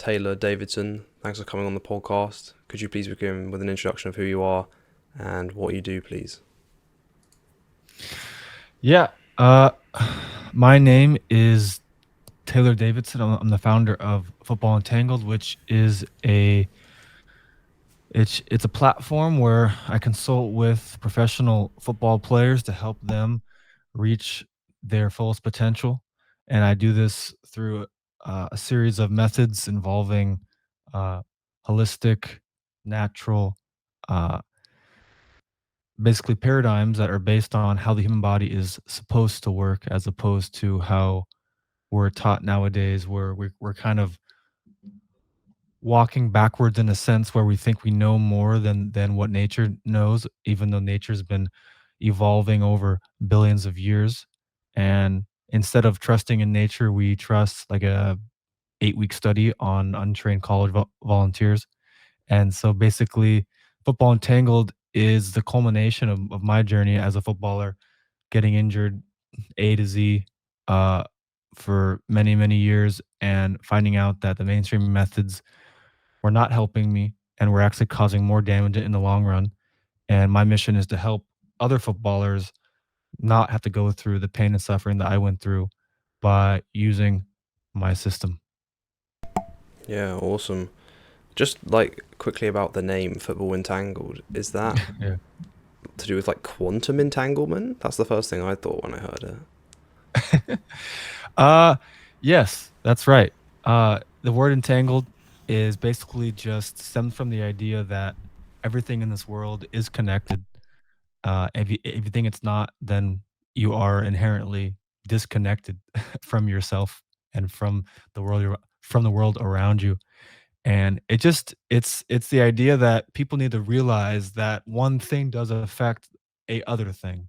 Taylor Davidson. Thanks for coming on the podcast. Could you please begin with an introduction of who you are and what you do, please? Yeah. Uh, my name is Taylor Davidson. I'm the founder of Football Entangled, which is it's a platform where I consult with professional football players to help them reach their fullest potential, and I do this through a series of methods involving uh, holistic, natural, uh, basically paradigms that are based on how the human body is supposed to work, as opposed to how we're taught nowadays, where we're kind of walking backwards in a sense where we think we know more than what nature knows, even though nature's been evolving over billions of years. And instead of trusting in nature, we trust like a 8-week study on untrained college volunteers. And so basically, Football Entangled is the culmination of my journey as a footballer, getting injured A to Z uh, for many, many years, and finding out that the mainstream methods were not helping me and were actually causing more damage in the long run. And my mission is to help other footballers not have to go through the pain and suffering that I went through by using my system. Yeah, awesome. Just like quickly about the name Football Entangled, is that Yeah. to do with like quantum entanglement? That's the first thing I thought when I heard it. uh yes, that's right. The word entangled is basically just stemmed from the idea that everything in this world is connected. If you think it's not, then you are inherently disconnected from yourself and from the world around you. And it's the idea that people need to realize that one thing does affect a other thing.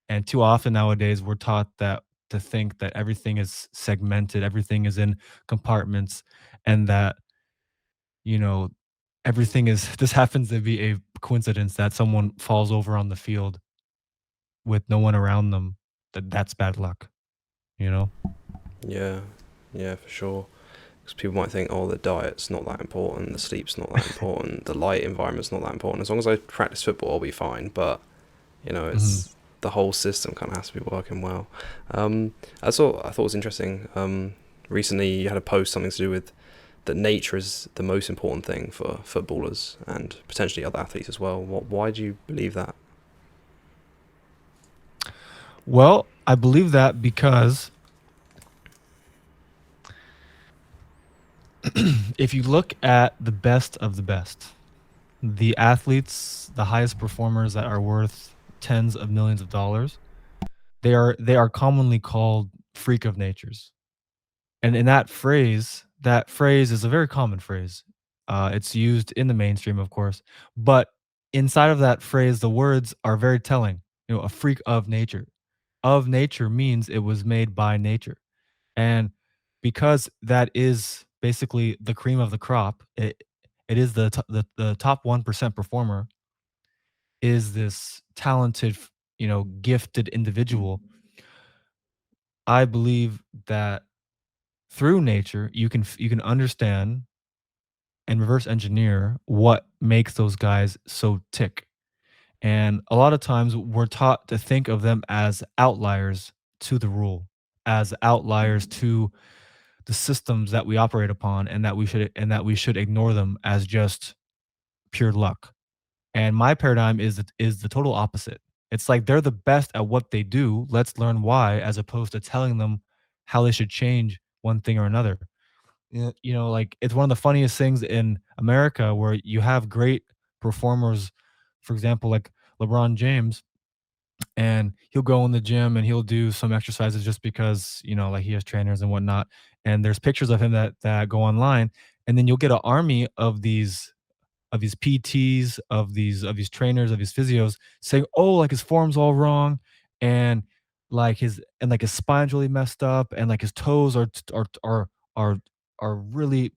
And too often nowadays, we're taught that to think that everything is segmented, everything is in compartments, and that, you know, everything is this happens to be a coincidence that someone falls over on the field with no one around them, that's bad luck, you know? Yeah, yeah, for sure. Because people might think, oh, the diet's not that important, the sleep's not that important, the light environment's not that important. As long as I practice football, I'll be fine. But Mhm. it's the whole system kind of has to be working well. I thought it was interesting. Recently, you had a post something to do with that nature is the most important thing for footballers and potentially other athletes as well. Why do you believe that? Well, I believe that because if you look at the best of the best, the athletes, the highest performers that are worth tens of millions of dollars, they are commonly called freak of natures. And in that phrase is a very common phrase. It's used in the mainstream, of course, but inside of that phrase, the words are very telling. A freak of nature. Of nature means it was made by nature. And because that is basically the cream of the crop, it is the top 1% performer, is this talented, gifted individual. I believe that through nature, you can understand and reverse engineer what makes those guys so tick. And a lot of times we're taught to think of them as outliers to the rule, as outliers to the systems that we operate upon, and that we should ignore them as just pure luck. And my paradigm is the total opposite. It's like they're the best at what they do. Let's learn why, as opposed to telling them how they should change one thing or another. Like it's one of the funniest things in America where you have great performers, for example, like LeBron James, and he'll go in the gym and he'll do some exercises just because, like he has trainers and whatnot. And there's pictures of him that go online, and then you'll get an army of these PTs, of these trainers, of these physios saying, "Oh, like his form's all wrong, and like his spine's really messed up, and like his toes are are really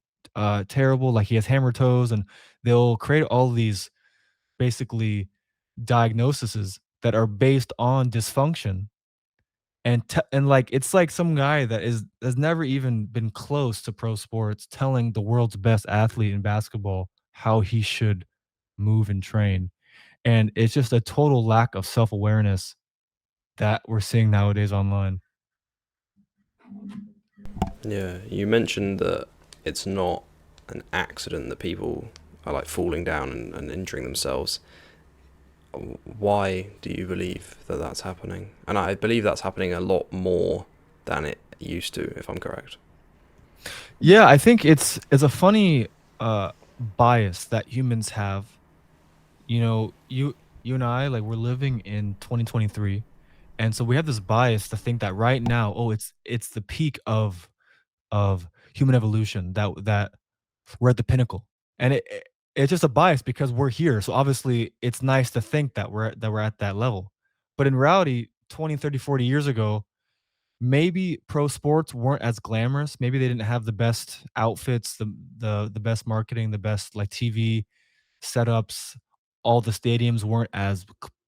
terrible. Like he has hammer toes," and they'll create all these basically diagnoses that are based on dysfunction, And like it's like some guy that is has never even been close to pro sports telling the world's best athlete in basketball how he should move and train. And it's just a total lack of self-awareness that we're seeing nowadays online. Yeah, you mentioned that it's not an accident that people are like falling down and injuring themselves. Why do you believe that that's happening? And I believe that's happening a lot more than it used to, if I'm correct. Yeah, I think it's a funny bias that humans have. You know, you and I, like, we're living in 2023, and so we have this bias to think that right now, oh, it's the peak of human evolution, that we're at the pinnacle. And it's just a bias because we're here. So obviously it's nice to think that we're at that level. But in reality, 20, 30, 40 years ago, maybe pro sports weren't as glamorous. Maybe they didn't have the best outfits, the best marketing, the best like TV setups. All the stadiums weren't as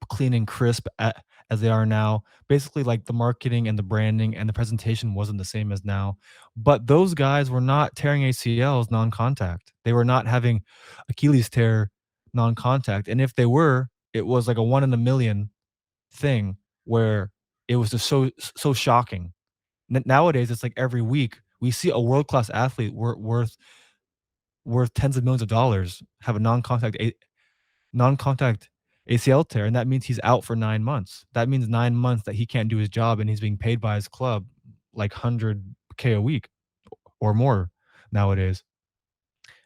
clean and crisp as they are now. Basically, like the marketing and the branding and the presentation wasn't the same as now. But those guys were not tearing ACLs non-contact. They were not having Achilles tear non-contact. And if they were, it was like a one in a million thing where it was just so shocking. Nowadays, it's like every week we see a world class athlete worth tens of millions of dollars have a non-contact ACL tear, and that means he's out for 9 months. That means 9 months that he can't do his job, and he's being paid by his club like 100K a week or more nowadays.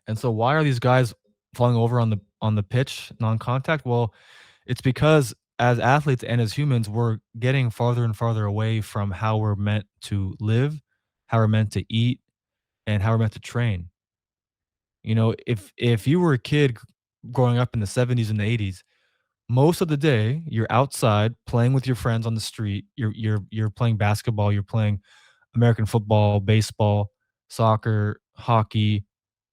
And so, why are these guys falling over on the pitch non-contact? Well, it's because as athletes and as humans, we're getting farther and farther away from how we're meant to live, how we're meant to eat, and how we're meant to train. You know, if you were a kid growing up in the 70s and the 80s, most of the day you're outside playing with your friends on the street. You're playing basketball, you're playing American football, baseball, soccer, hockey,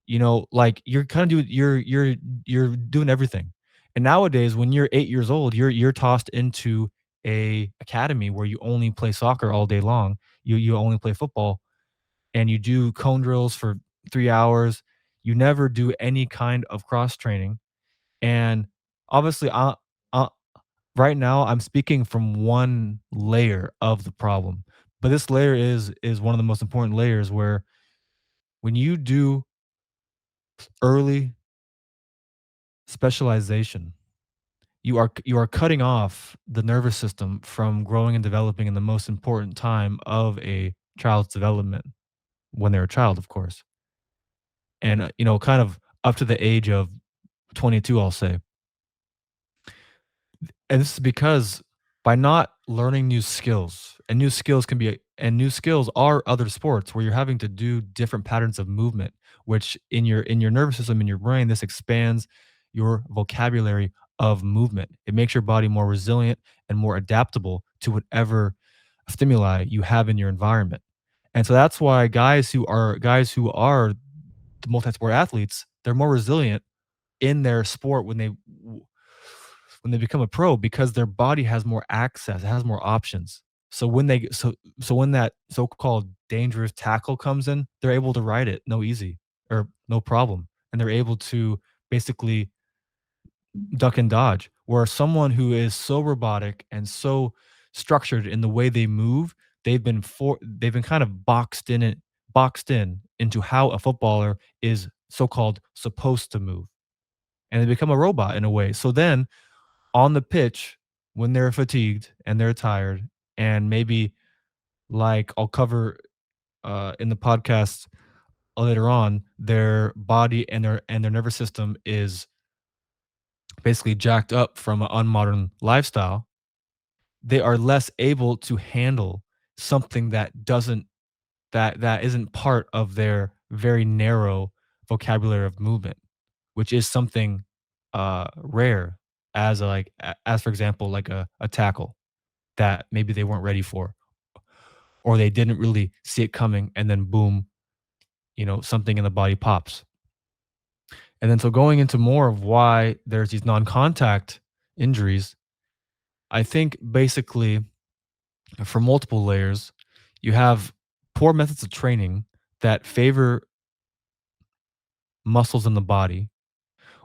you know, like you're kind of doing you're doing everything. And nowadays when you're 8 years old, you're tossed into a academy where you only play soccer all day long. You only play football and you do cone drills for 3 hours. You never do any kind of cross training. And obviously uh, right now I'm speaking from one layer of the problem. But this layer is one of the most important layers where when you do early specialization, you are cutting off the nervous system from growing and developing in the most important time of a child's development when they're a child, of course. And you know, kind of up to the age of 22, I'll say. And this is because by not learning new skills, and new skills are other sports where you're having to do different patterns of movement, which in your nervous system, in your brain, this expands your vocabulary of movement. It makes your body more resilient and more adaptable to whatever stimuli you have in your environment. And so that's why guys who are the multi-sport athletes, they're more resilient in their sport when they become a pro because their body has more access, it has more options. So when that so-called dangerous tackle comes in, they're able to ride it no easy or no problem, and they're able to basically duck and dodge. Where someone who is so robotic and so structured in the way they move, they've been kind of boxed in into how a footballer is so-called supposed to move, and they become a robot in a way. So then on the pitch when they're fatigued and they're tired and maybe like I'll cover in the podcast later on, their body and their nervous system is basically jacked up from an unmodern lifestyle. They are less able to handle something that isn't part of their very narrow vocabulary of movement, which is something rare as as for example like a tackle that maybe they weren't ready for, or they didn't really see it coming, and then boom, you know, something in the body pops. And then so going into more of why there's these non-contact injuries, I think basically for multiple layers. You have poor methods of training that favor muscles in the body,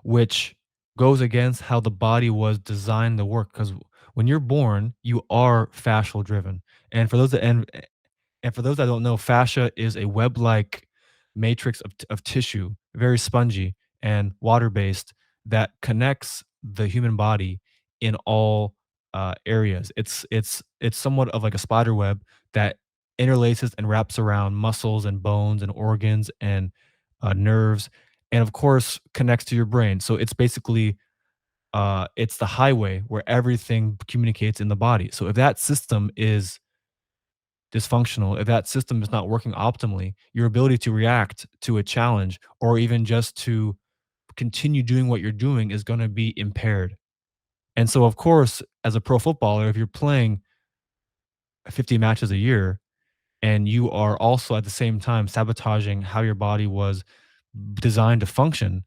which goes against how the body was designed to work. Because when you're born, you are fascial driven. And for those that and for those that don't know, fascia is a web-like matrix of tissue, very spongy and water-based, that connects the human body in all areas. It's somewhat of like a spider web that interlaces and wraps around muscles and bones and organs and nerves, and of course connects to your brain. So it's basically it's the highway where everything communicates in the body. So if that system is dysfunctional, if that system is not working optimally, your ability to react to a challenge or even just to continue doing what you're doing is going to be impaired. And so, of course, as a pro footballer, if you're playing 50 matches a year and you are also at the same time sabotaging how your body was designed to function,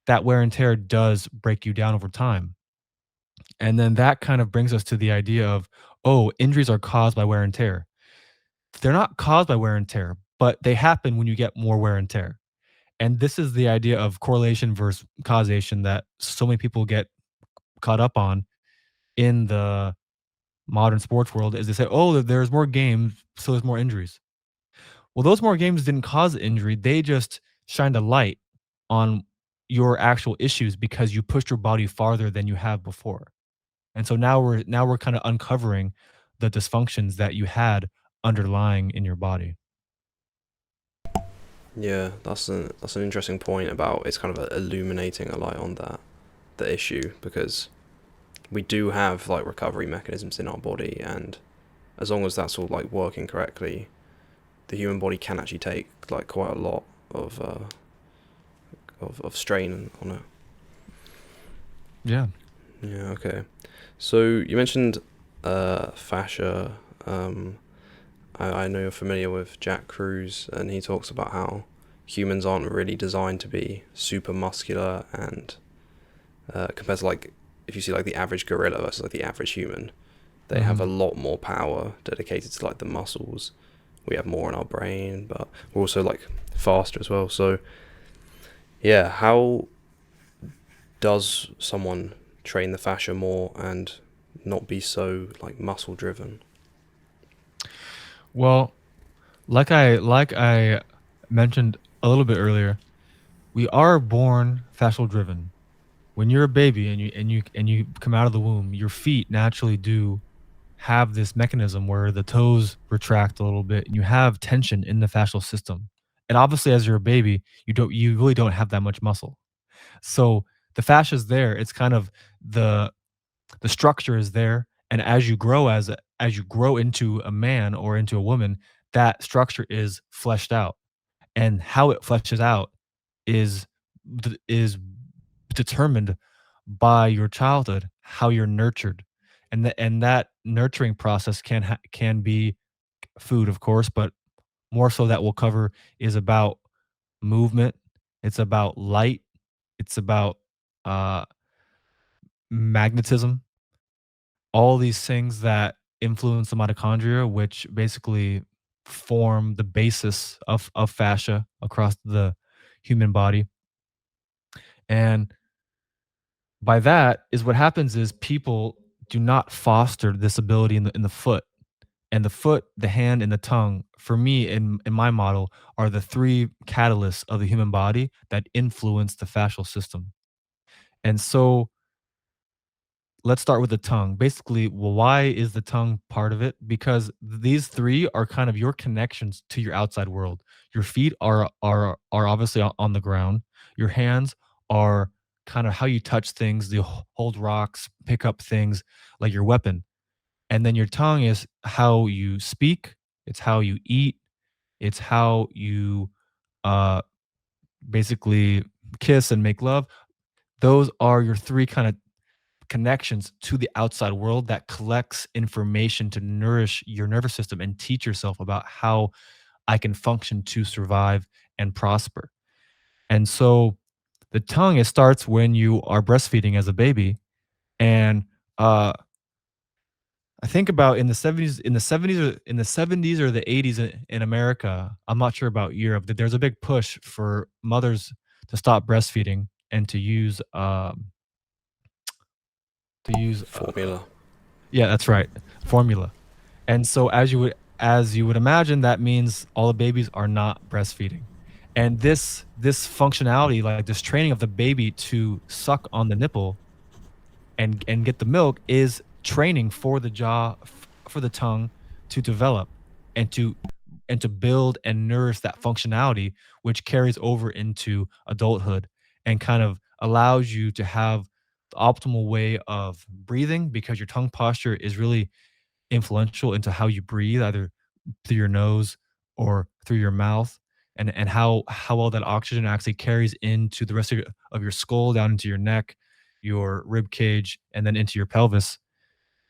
that wear and tear does break you down over time. And then that kind of brings us to the idea of, oh, injuries are caused by wear and tear. They're not caused by wear and tear, but they happen when you get more wear and tear. And this is the idea of correlation versus causation that so many people get caught up on in the modern sports world is they say, "Oh, there's more games, so there's more injuries." Well, those more games didn't cause the injury. They just shined a light on your actual issues because you pushed your body farther than you have before. And so now we're kind of uncovering the dysfunctions that you had underlying in your body. Yeah, that's an interesting point about it's kind of illuminating a light on the issue because we do have like recovery mechanisms in our body, and as long as that's all like working correctly, the human body can actually take like quite a lot of of strain on it. Yeah. Yeah. Okay. So you mentioned fascia. Um, I know you're familiar with Jack Kruse, and he talks about how humans aren't really designed to be super muscular, and compared to like if you see like the average gorilla versus like the average human, they have a Mhm. lot more power dedicated to like the muscles. We have more in our brain, but we're also like faster as well. So yeah, how does someone train the fascia more and not be so like muscle driven? Well, like I mentioned a little bit earlier, we are born fascial driven. When you're a baby and you come out of the womb, your feet naturally do have this mechanism where the toes retract a little bit and you have tension in the fascial system. And obviously as you're a baby, you really don't have that much muscle. So the fascia is there. It's kind of the the structure is there, and as you grow into a man or into a woman, that structure is fleshed out, and how it fleshes out is is determined by your childhood, how you're nurtured, and that nurturing process can be food, of course, but more so that we'll cover is about movement, it's about light, it's about uh, magnetism, all these things that influence the mitochondria, which basically form the basis of fascia across the human body. And by that is what happens is people do not foster this ability in the foot. And the foot, the hand, and the tongue, for me in my model, are the three catalysts of the human body that influence the fascial system. And so let's start with the tongue. Basically, well, why is the tongue part of it? Because these three are kind of your connections to your outside world. Your feet are obviously on the ground. Your hands are kind of how you touch things, you hold rocks, pick up things like your weapon. And then your tongue is how you speak, it's how you eat, it's how you uh basically kiss and make love. Those are your three kind of connections to the outside world that collects information to nourish your nervous system and teach yourself about how I can function to survive and prosper. And so the tongue, it starts when you are breastfeeding as a baby. And uh, I think about in the 70s or the 80s in America. I'm not sure about Europe. That there's a big push for mothers to stop breastfeeding and to use Formula. yeah, that's right, formula. And so as you would imagine, that means all the babies are not breastfeeding. And this functionality, like this training of the baby to suck on the nipple and get the milk, is training for the jaw, for the tongue to develop and to build and nourish that functionality, which carries over into adulthood and kind of allows you to have the optimal way of breathing, because your tongue posture is really influential into how you breathe, either through your nose or through your mouth, and how well that oxygen actually carries into the rest of your skull, down into your neck, your rib cage, and then into your pelvis,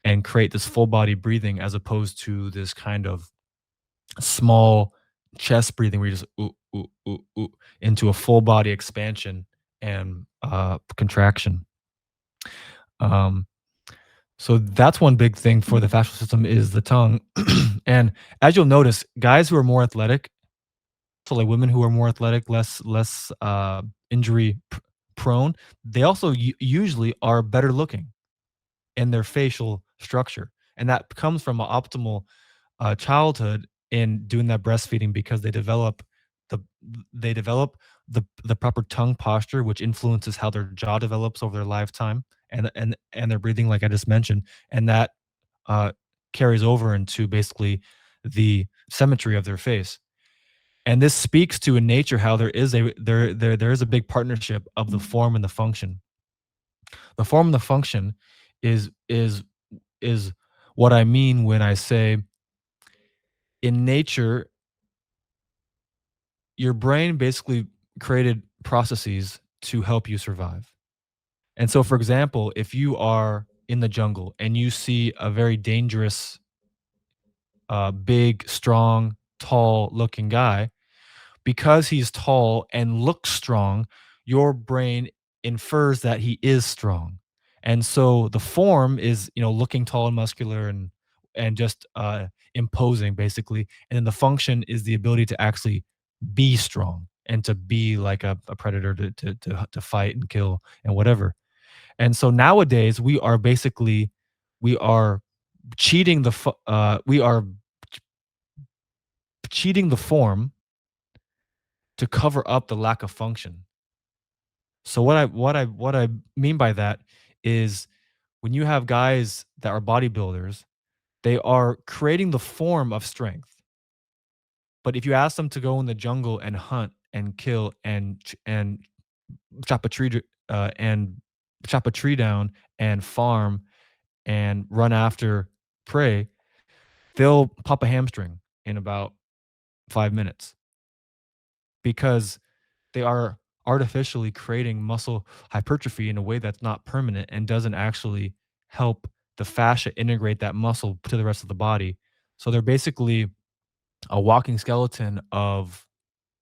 and create this full body breathing, as opposed to this kind of small chest breathing where you just ooh, ooh, ooh, ooh, into a full body expansion and contraction. Um, so that's one big thing for the fascial system, is the tongue. And as you'll notice, guys who are more athletic, so like women who are more athletic, less injury prone, they also usually are better looking in their facial structure, and that comes from an optimal childhood in doing that breastfeeding, because the they develop the proper tongue posture, which influences how their jaw develops over their lifetime, and their breathing, like I just mentioned, and that uh, carries over into basically the symmetry of their face. And this speaks to in nature how there is a big partnership of the form and the function. The form and the function is what I mean when I say, in nature, your brain basically created processes to help you survive. And so, for example, if you are in the jungle and you see a very dangerous, big, strong, tall looking guy, because he's tall and looks strong, your brain infers that he is strong. And so the form is, looking tall and muscular and just imposing, basically. And then the function is the ability to actually be strong and to be like a predator, to fight and kill and whatever. And so nowadays we are we are cheating the form to cover up the lack of function. So what I mean by that is, when you have guys that are bodybuilders, they are creating the form of strength. But if you ask them to go in the jungle and hunt and kill and chop a tree and chop a tree down and farm and run after prey, they'll pop a hamstring in about 5 minutes, because they are artificially creating muscle hypertrophy in a way that's not permanent and doesn't actually help the fascia integrate that muscle to the rest of the body. So they're basically a walking skeleton of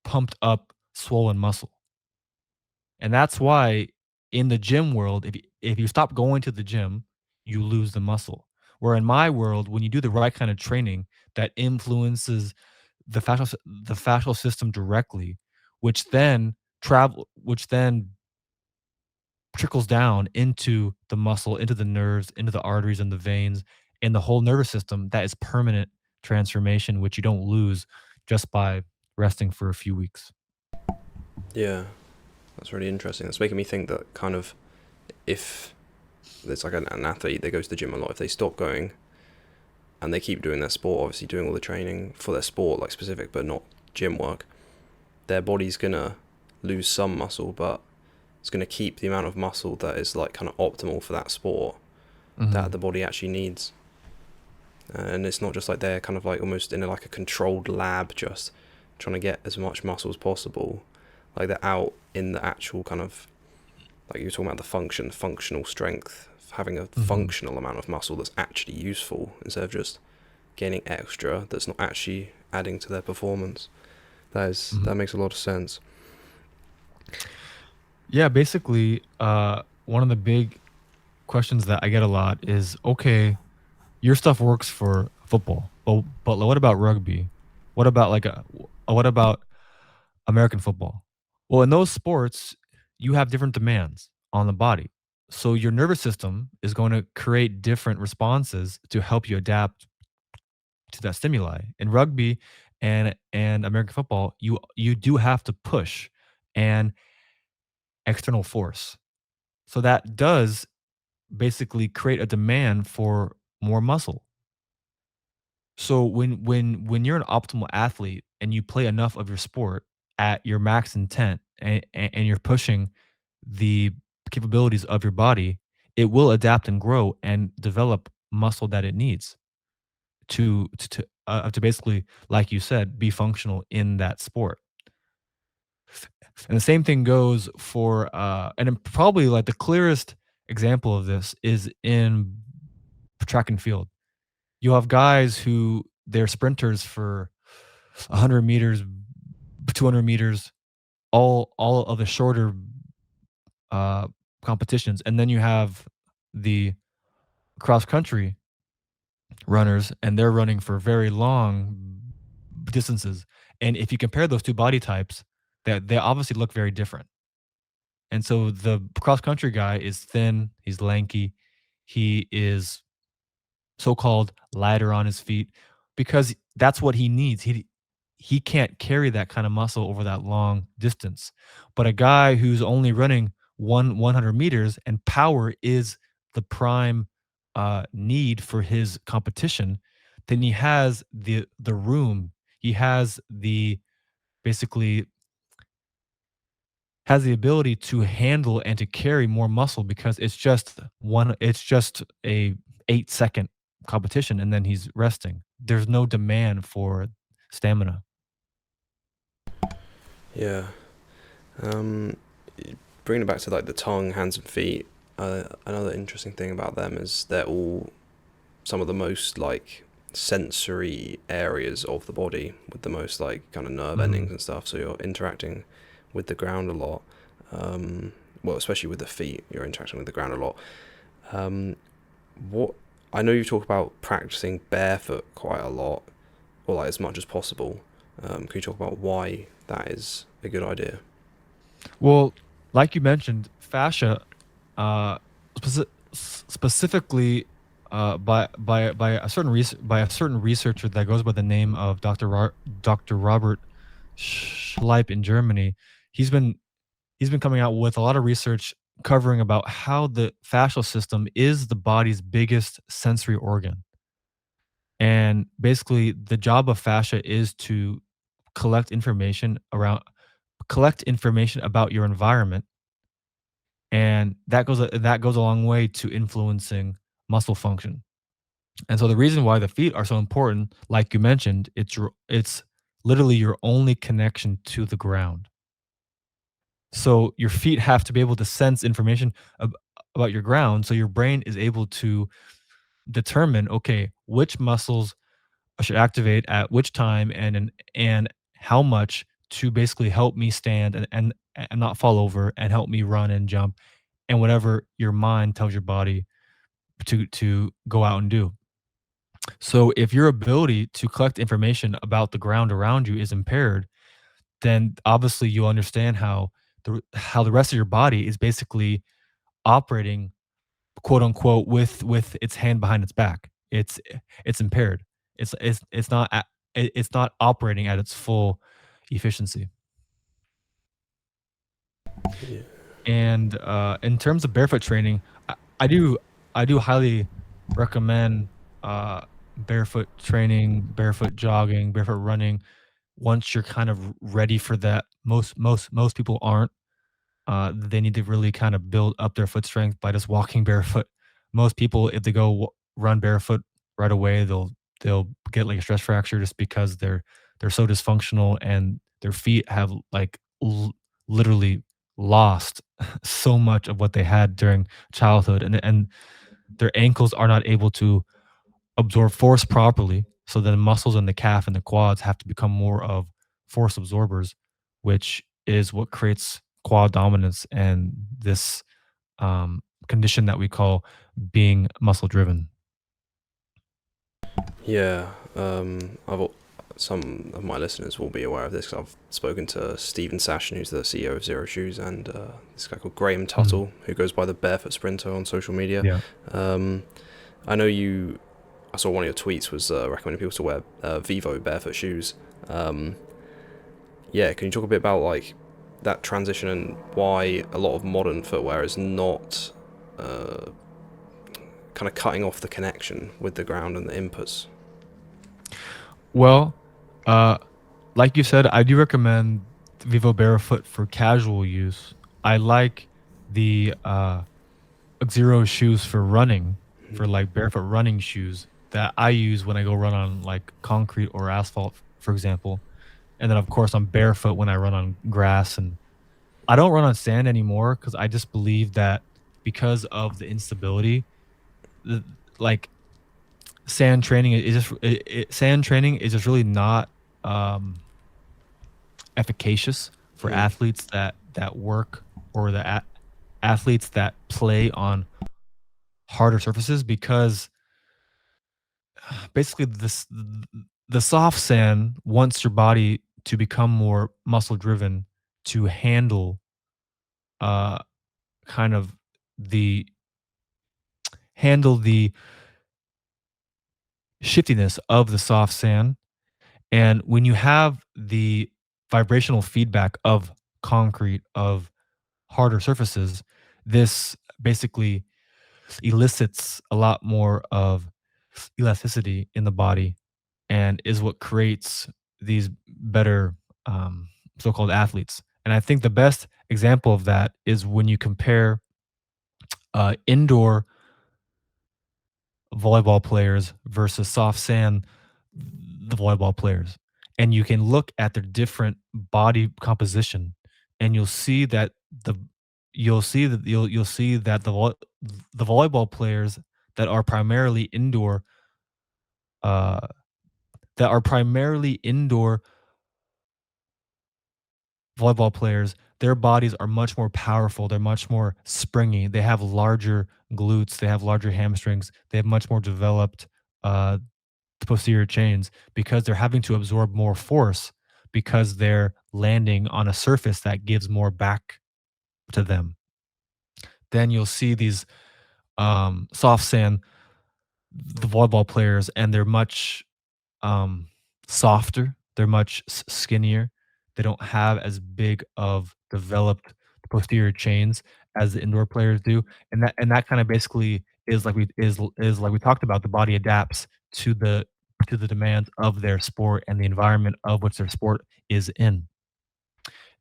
pumped up, swollen muscle. And that's why in the gym world, if you stop going to the gym, you lose the muscle. Where in my world, when you do the right kind of training that influences the fascial system directly, which then trickles down into the muscle, into the nerves, into the arteries and the veins, and the whole nervous system, that is permanent transformation, which you don't lose just by resting for a few weeks. Yeah, that's really interesting. That's making me think that kind of, if it's like an athlete that goes to the gym a lot, if they stop going and they keep doing their sport, obviously doing all the training for their sport, like specific, but not gym work, their body's gonna lose some muscle, but it's gonna keep the amount of muscle that is like kind of optimal for that sport that Mhm. the body actually needs. And it's not just like they're kind of like almost in like a controlled lab, just trying to get as much muscle as possible. Like they're out in the actual kind of, like you were talking about, the functional strength, having a Mhm. functional amount of muscle that's actually useful instead of just gaining extra that's not actually adding to their performance. Mhm. That makes a lot of sense. Yeah, basically, one of the big questions that I get a lot is, okay, your stuff works for football, but what about rugby? What about what about American football? Well, in those sports, you have different demands on the body. So your nervous system is going to create different responses to help you adapt to that stimuli. In rugby and American football, you do have to push and external force. So that does basically create a demand for more muscle. So when you're an optimal athlete and you play enough of your sport at your max intent and you're pushing the capabilities of your body, it will adapt and grow and develop muscle that it needs to basically, like you said, be functional in that sport. And the same thing goes for and then probably like the clearest example of this is in track and field. You have guys who they're sprinters for 100 meters, 200 meters, all of the shorter uh, competitions, and then you have the cross country runners, and they're running for very long distances. And if you compare those two body types, they obviously look very different. And so the cross country guy is thin, he's lanky, he is so-called lighter on his feet because that's what he needs. He can't carry that kind of muscle over that long distance. But a guy who's only running 100 meters and power is the prime need for his competition, then he has the room. He has the basically has the ability to handle and to carry more muscle because it's just a 8-second competition and then he's resting. There's no demand for stamina. Yeah. Um, Bringing it back to like the tongue, hands, and feet. Another interesting thing about them is they're all some of the most like sensory areas of the body with the most like kind of nerve endings Mhm. and stuff. So you're interacting with the ground a lot. Well, especially with the feet, you're interacting with the ground a lot. Um, what I know you talk about practicing barefoot quite a lot, or like as much as possible. Can you talk about why that is a good idea? Well, like you mentioned, fascia, uh, specifically, by a certain researcher that goes by the name of Dr. Robert Schleip in Germany. He's been he's been coming out with a lot of research covering about how the fascial system is the body's biggest sensory organ. And basically, the job of fascia is to collect information around collect information about your environment, and that goes a long way to influencing muscle function. And so the reason why the feet are so important, like you mentioned, it's literally your only connection to the ground. So your feet have to be able to sense information about your ground, so your brain is able to determine, okay, which muscles I should activate at which time and how much to basically help me stand and not fall over and help me run and jump and whatever your mind tells your body to go out and do. So if your ability to collect information about the ground around you is impaired, then obviously you'll understand how the rest of your body is basically operating quote unquote with its hand behind its back. It's impaired. It's not it's not operating at its full efficiency. Yeah. And in terms of barefoot training, I, I do I do highly recommend uh, barefoot training, barefoot jogging, barefoot running. Once you're kind of ready for that, most people aren't. They need to really kind of build up their foot strength by just walking barefoot. Most people, if they go run barefoot right away, they'll get like a stress fracture just because they're so dysfunctional and their feet have like literally lost so much of what they had during childhood, and their ankles are not able to absorb force properly. So the muscles in the calf and the quads have to become more of force absorbers, which is what creates quad dominance and this condition that we call being muscle driven. Yeah, some of my listeners will be aware of this 'cause I've spoken to Stephen Sashin, who's the CEO of Zero Shoes, and this guy called Graham Mm, Tuttle, who goes by the Barefoot Sprinter on social media. yeah. Um, I know you. I saw one of your tweets was recommending people to wear Vivo barefoot shoes. Um, yeah, can you talk a bit about like that transition and why a lot of modern footwear is not uh, kind of cutting off the connection with the ground and the inputs? Well, uh, like you said, I do recommend Vivo Barefoot for casual use. I like the Xero shoes for running, for like barefoot running shoes that I use when I go run on like concrete or asphalt, for example. And then of course I'm barefoot when I run on grass, and I don't run on sand anymore because I just believe that because of the instability, the, like sand training is just sand training is just really not um efficacious for Mm, athletes that work, or athletes that play on harder surfaces, because basically the soft sand wants your body to become more muscle driven to handle uh kind of the the shiftiness of the soft sand. And when you have the vibrational feedback of concrete, of harder surfaces, this basically elicits a lot more of elasticity in the body, and is what creates these better so-called athletes. And I think the best example of that is when you compare indoor volleyball players versus soft sand the volleyball players, and you can look at their different body composition, and the you'll see that the volleyball players that are primarily indoor uh that are primarily indoor volleyball players, their bodies are much more powerful, they're much more springy, they have larger glutes, they have larger hamstrings, they have much more developed uh posterior chains, because they're having to absorb more force because they're landing on a surface that gives more back to them. Then you'll see these soft sand the volleyball players, and they're much um, softer. They're much skinnier. They don't have as big of developed posterior chains as the indoor players do, and that kind of basically is like we talked about. The body adapts to the demands of their sport and the environment of which their sport is in.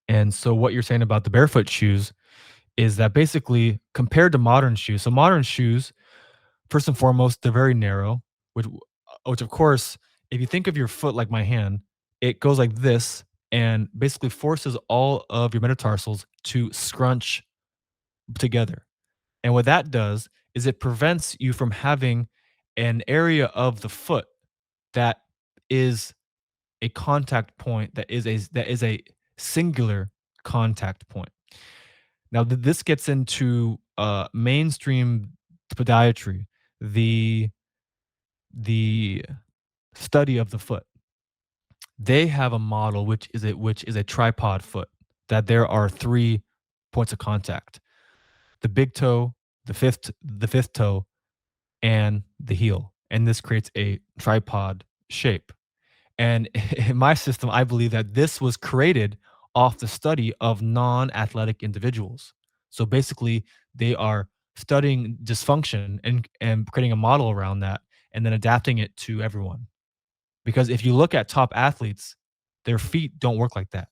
And so, what you're saying about the barefoot shoes is that basically compared to modern shoes. So modern shoes, first and foremost, they're very narrow, which of course, if you think of your foot like my hand, it goes like this and basically forces all of your metatarsals to scrunch together. And what that does is it prevents you from having an area of the foot that is a contact point, that is a singular contact point. Now, this gets into mainstream podiatry, the the study of the foot. They have a model which is a tripod foot, that there are 3 points of contact: the big toe, the fifth toe, and the heel. And this creates a tripod shape. And in my system, I believe that this was created off the study of non-athletic individuals. So basically, they are studying dysfunction and creating a model around that, and then adapting it to everyone. Because if you look at top athletes, their feet don't work like that.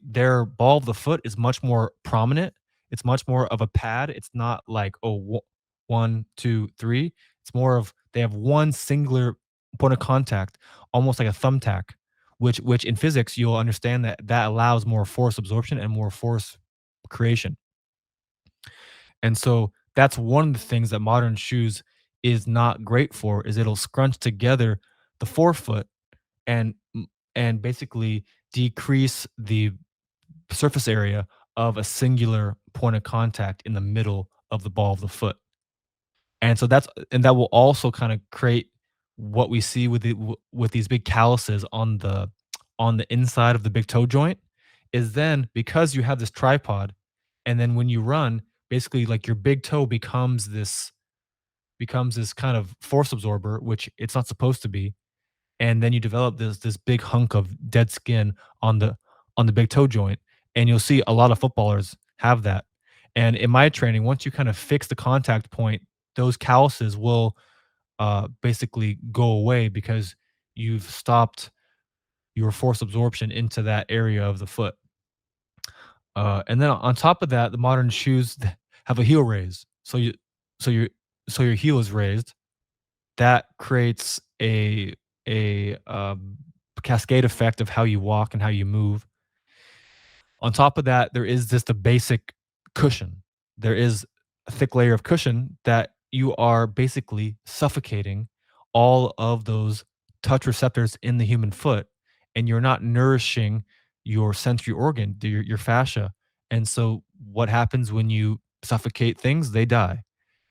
Their ball of the foot is much more prominent. It's much more of a pad. It's not like, oh, 1, 2, 3. It's more of they have one singular point of contact, almost like a thumbtack, which in physics you'll understand that that allows more force absorption and more force creation. And so that's one of the things that modern shoes is not great for, is it'll scrunch together the forefoot and and basically decrease the surface area of a singular point of contact in the middle of the ball of the foot. And so that will also kind of create what we see with with these big calluses on the inside of the big toe joint is then because you have this tripod, and then when you run, basically like your big toe becomes this kind of force absorber, which it's not supposed to be, and then you develop this big hunk of dead skin on the big toe joint, and you'll see a lot of footballers have that. And in my training, once you kind of fix the contact point, those calluses will basically go away because you've stopped your force absorption into that area of the foot. And then on top of that, the modern shoes have a heel raise, so your so your heel is raised. That creates a cascade effect of how you walk and how you move. On top of that, there is just a basic cushion. There is a thick layer of cushion that you are basically suffocating all of those touch receptors in the human foot, and you're not nourishing your sensory organ, your fascia. And so, what happens when you suffocate things? They die.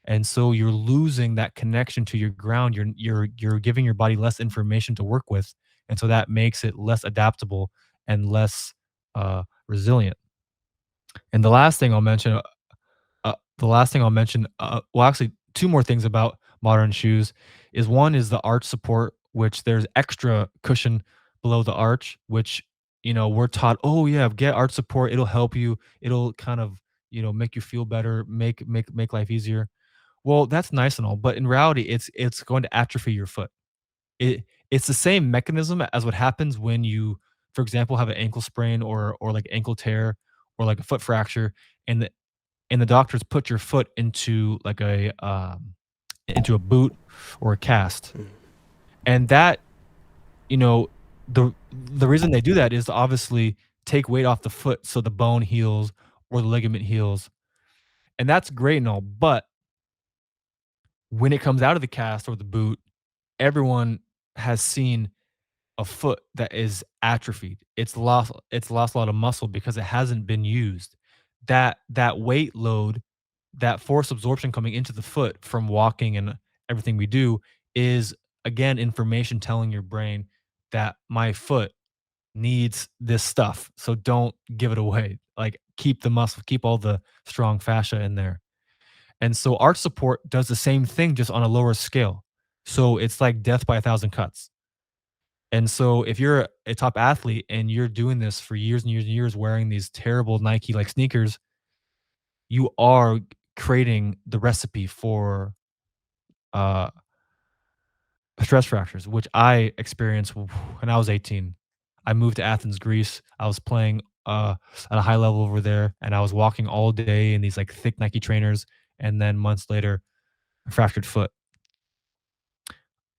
And so you're losing that connection to your ground. You're giving your body less information to work with, and so that makes it less adaptable and less resilient. And the last thing I'll mention, well, actually, two more things about modern shoes is one is the arch support, which there's extra cushion below the arch, which we're taught, oh yeah, get arch support, it'll help you, it'll kind of make you feel better, make life easier. Well, that's nice and all, but in reality, it's going to atrophy your foot. It it's the same mechanism as what happens when you, for example, have an ankle sprain or like ankle tear or like a foot fracture, and the doctors put your foot into a boot or a cast. Mm. And that, you know, the reason they do that is to obviously take weight off the foot so the bone heals or the ligament heals. And that's great and all, but when it comes out of the cast or the boot, everyone has seen a foot that is atrophied. It's lost a lot of muscle because it hasn't been used. That weight load, that force absorption coming into the foot from walking and everything we do is again information telling your brain that my foot needs this stuff. So don't give it away. Like keep the muscle, keep all the strong fascia in there. And so arch support does the same thing just on a lower scale. So it's like death by a thousand cuts. And so if you're a top athlete and you're doing this for years and years and years wearing these terrible Nike like sneakers, you are creating the recipe for uh stress fractures, which I experienced when I was 18. I moved to Athens, Greece. I was playing at a high level over there and I was walking all day in these like thick Nike trainers, and then months later a fractured foot.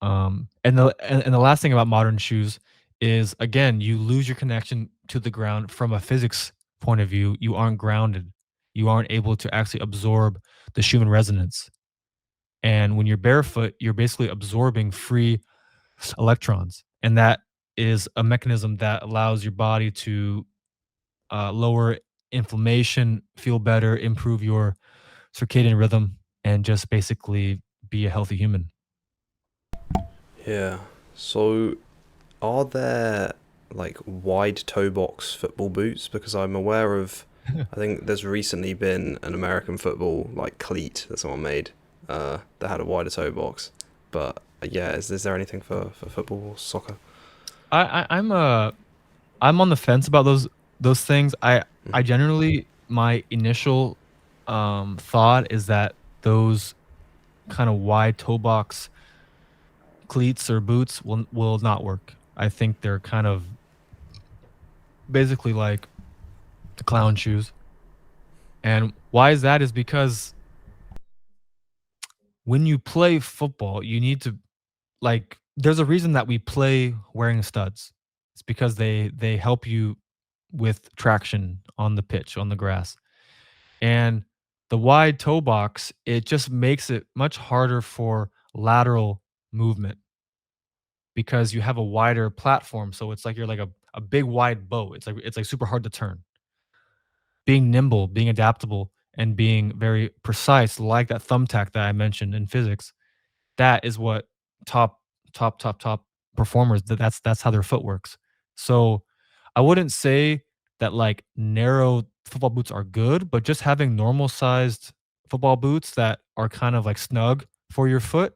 And the last thing about modern shoes is again, you lose your connection to the ground from a physics point of view. You aren't grounded. You aren't able to actually absorb the Schumann resonance. And when you're barefoot, you're basically absorbing free electrons. And that is a mechanism that allows your body to lower inflammation, feel better, improve your circadian rhythm, and just basically be a healthy human. Yeah. So, are there like wide toe box football boots? Because I'm aware of, I think there's recently been an American football like cleat that someone made that had a wider toe box. But yeah, is there anything for football or soccer? I'm on the fence about those things. I Mm. generally my initial thought is that those kind of wide toe box cleats or boots will not work. I think they're kind of basically like the clown shoes. And why is that is because when you play football, you need to like there's a reason that we play wearing studs. It's because they help you with traction on the pitch, on the grass. And the wide toe box, it just makes it much harder for lateral movement because you have a wider platform. So it's like you're like a big wide boat. It's like super hard to turn. Being nimble, being adaptable, and being very precise, like that thumbtack that I mentioned in physics, that is what top top performers, that's how their foot works. So I wouldn't say that like narrow football boots are good, but just having normal sized football boots that are kind of like snug for your foot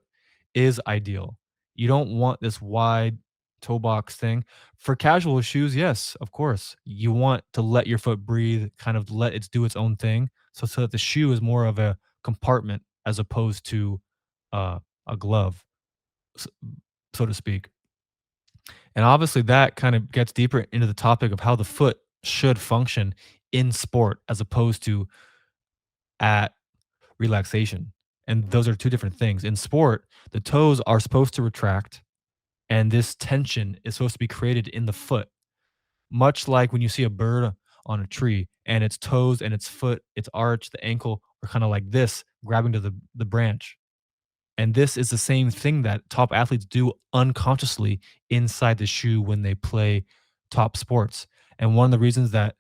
is ideal. You don't want this wide toe box thing. For casual shoes, yes, of course. You want to let your foot breathe, kind of let it do its own thing. So that the shoe is more of a compartment as opposed to uh, a glove, s- so to speak. And obviously, that kind of gets deeper into the topic of how the foot should function in sport as opposed to at relaxation. And those are two different things. In sport, the toes are supposed to retract, and this tension is supposed to be created in the foot, much like when you see a bird on a tree and its toes and its foot, its arch, the ankle are kind of like this, grabbing to the branch. And this is the same thing that top athletes do unconsciously inside the shoe when they play top sports. And one of the reasons that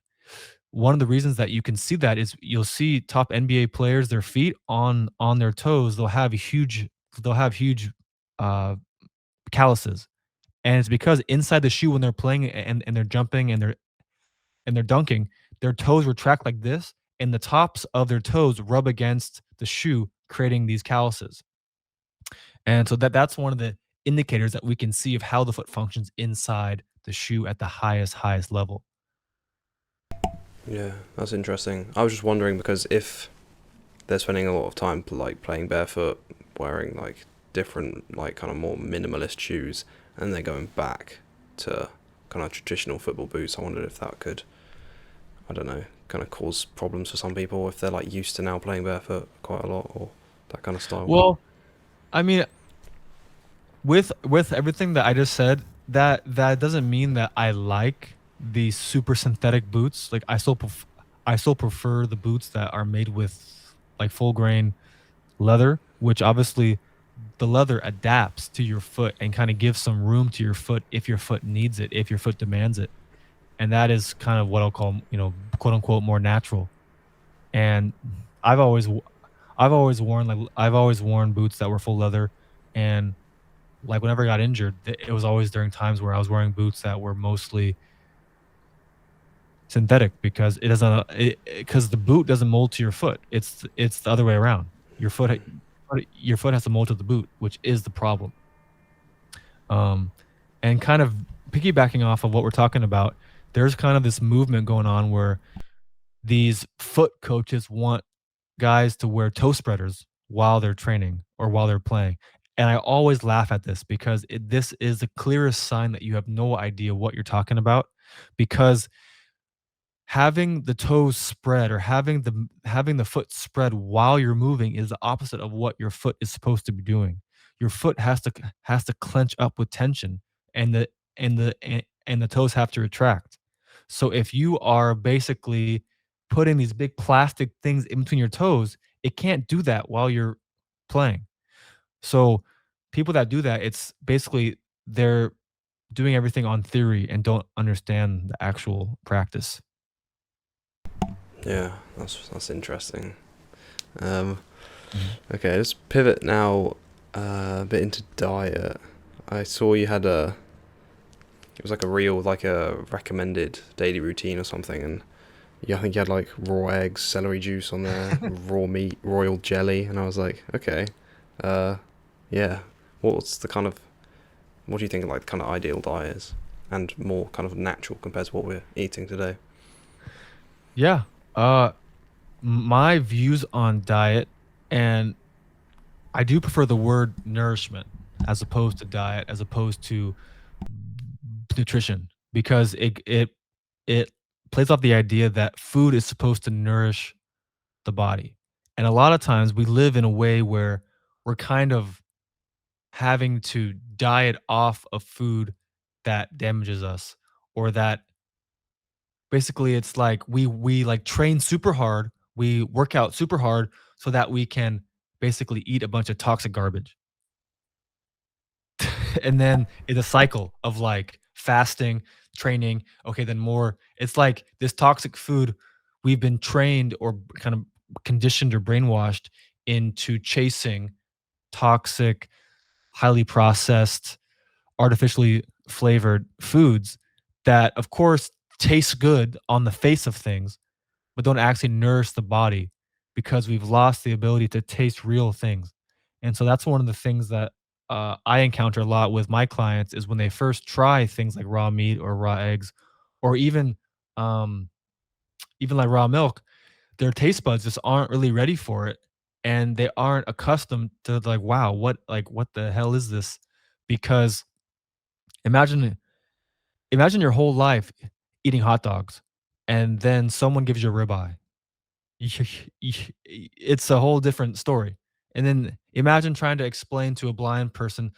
you can see that is you'll see top NBA players, their feet on their toes, they'll have huge uh calluses. And it's because inside the shoe when they're playing and they're jumping and they're dunking, their toes retract like this, and the tops of their toes rub against the shoe, creating these calluses. And so that's one of the indicators that we can see of how the foot functions inside the shoe at the highest level. Yeah, that's interesting. I was just wondering because if they're spending a lot of time like playing barefoot, wearing like different like kind of more minimalist shoes, and they're going back to kind of traditional football boots. I wondered if that could, I don't know, kind of cause problems for some people if they're like used to now playing barefoot quite a lot or that kind of style. Well, I mean, with everything that I just said, that doesn't mean that I like the super synthetic boots. Like I still prefer the boots that are made with like full grain leather, which obviously the leather adapts to your foot and kind of gives some room to your foot if your foot needs it, if your foot demands it. And that is kind of what I'll call, quote unquote, more natural. And I've always w- I've always worn boots that were full leather, and like whenever I got injured, it was always during times where I was wearing boots that were mostly synthetic because it doesn't because the boot doesn't mold to your foot. It's the other way around. Your foot has to mold to the boot, which is the problem. Um, and kind of piggybacking off of what we're talking about, there's kind of this movement going on where these foot coaches want guys to wear toe spreaders while they're training or while they're playing. And I always laugh at this because this is the clearest sign that you have no idea what you're talking about, because having the toes spread or having the foot spread while you're moving is the opposite of what your foot is supposed to be doing. Your foot has to clench up with tension, and the toes have to retract. So if you are basically putting these big plastic things in between your toes, it can't do that while you're playing. So people that do that, it's basically they're doing everything on theory and don't understand the actual practice. Yeah, that's interesting. Um, Mhm. okay, let's pivot now a bit into diet. I saw you had it was like a real, like a recommended daily routine or something, and yeah, I think you had like raw eggs, celery juice on there, raw meat, royal jelly, and I was like, okay, uh, yeah, what's the kind of, what do you think like the kind of ideal diet is, and more kind of natural compared to what we're eating today? Yeah. Uh, my views on diet, and I do prefer the word nourishment as opposed to diet, as opposed to nutrition, because it plays off the idea that food is supposed to nourish the body. And a lot of times we live in a way where we're kind of having to diet off of food that damages us, or that basically it's like we like train super hard, we work out super hard so that we can basically eat a bunch of toxic garbage. And then it's a cycle of like fasting, training, okay, then more. It's like this toxic food we've been trained or kind of conditioned or brainwashed into chasing toxic, highly processed. artificially flavored foods that, of course, taste good on the face of things, but don't actually nourish the body because we've lost the ability to taste real things. And so that's one of the things that I encounter a lot with my clients is when they first try things like raw meat or raw eggs, or um, even like raw milk, their taste buds just aren't really ready for it, and they aren't accustomed to like, wow, what the hell is this? Because imagine imagine your whole life eating hot dogs, and then someone gives you a ribeye. It's a whole different story. And then imagine trying to explain to a blind person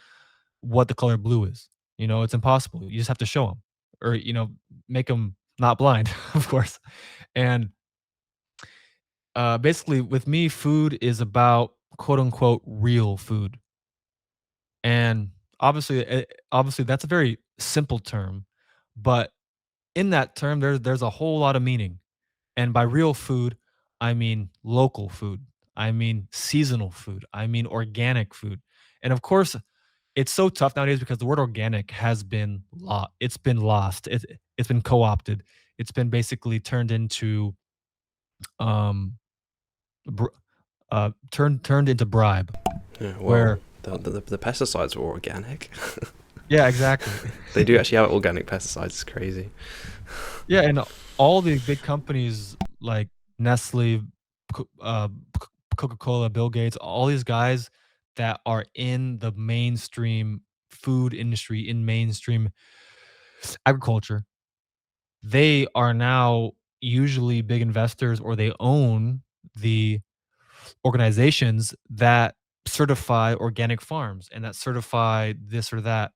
what the color blue is. It's impossible. You just have to show them, or make them not blind, of course. And basically, with me, food is about quote unquote real food. And obviously, that's a very simple term, but in that term, there's a whole lot of meaning. And by real food, I mean local food. I mean seasonal food. I mean organic food. And of course, it's so tough nowadays because the word organic has been it's been lost. It's been co-opted. It's been basically turned into um br- turned into bribe Yeah, well, where the pesticides were organic. yeah, exactly. They do actually have organic pesticides. It's crazy. Yeah, and all the big companies like Nestle, Coca-Cola, Bill Gates, all these guys that are in the mainstream food industry, in mainstream agriculture, they are now usually big investors, or they own the organizations that certify organic farms and that certify this or that.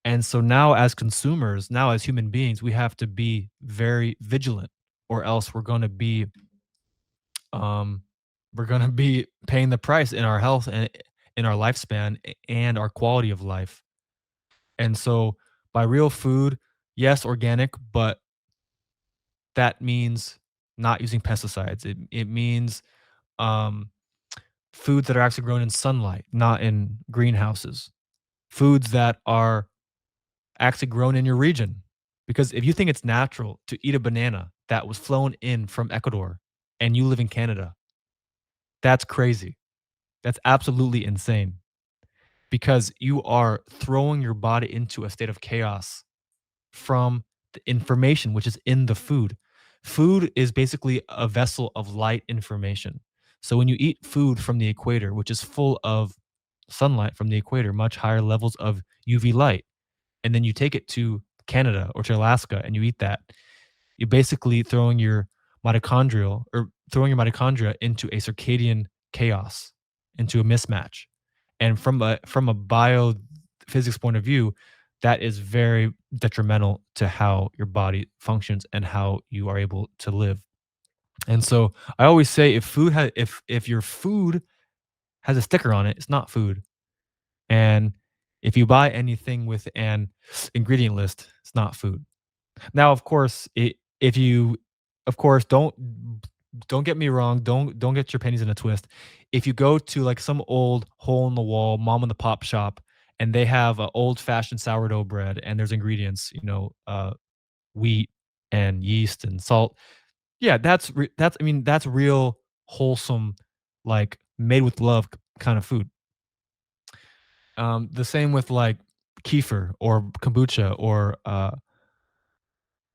And so now as consumers, now as human beings, we have to be very vigilant, or else um we're going to be paying the price in our health and in our lifespan and our quality of life. And so by real food, yes, organic, but that means not using pesticides. It means um foods that are actually grown in sunlight, not in greenhouses. Foods that are actually grown in your region. Because if you think it's natural to eat a banana that was flown in from Ecuador and you live in Canada, that's crazy. That's absolutely insane because you are throwing your body into a state of chaos from the information which is in the food. Food is basically a vessel of light information. So when you eat food from the equator, which is full of sunlight from the equator, much higher levels of UV light, and then you take it to Canada or to Alaska and you eat that, you're basically throwing your mitochondria into a circadian chaos, into a mismatch. And from a biophysics point of view, that is very detrimental to how your body functions and how you are able to live. And so I always say if your food has a sticker on it, it's not food. And if you buy anything with an ingredient list, it's not food. Now, of course, if you, of course, don't get me wrong. Don't get your pennies in a twist. If you go to like some old hole in the wall mom and the pop shop and they have a old fashioned sourdough bread and there's ingredients, wheat and yeast and salt. Yeah, that's I mean that's real wholesome, like made with love kind of food. The same with like kefir or kombucha or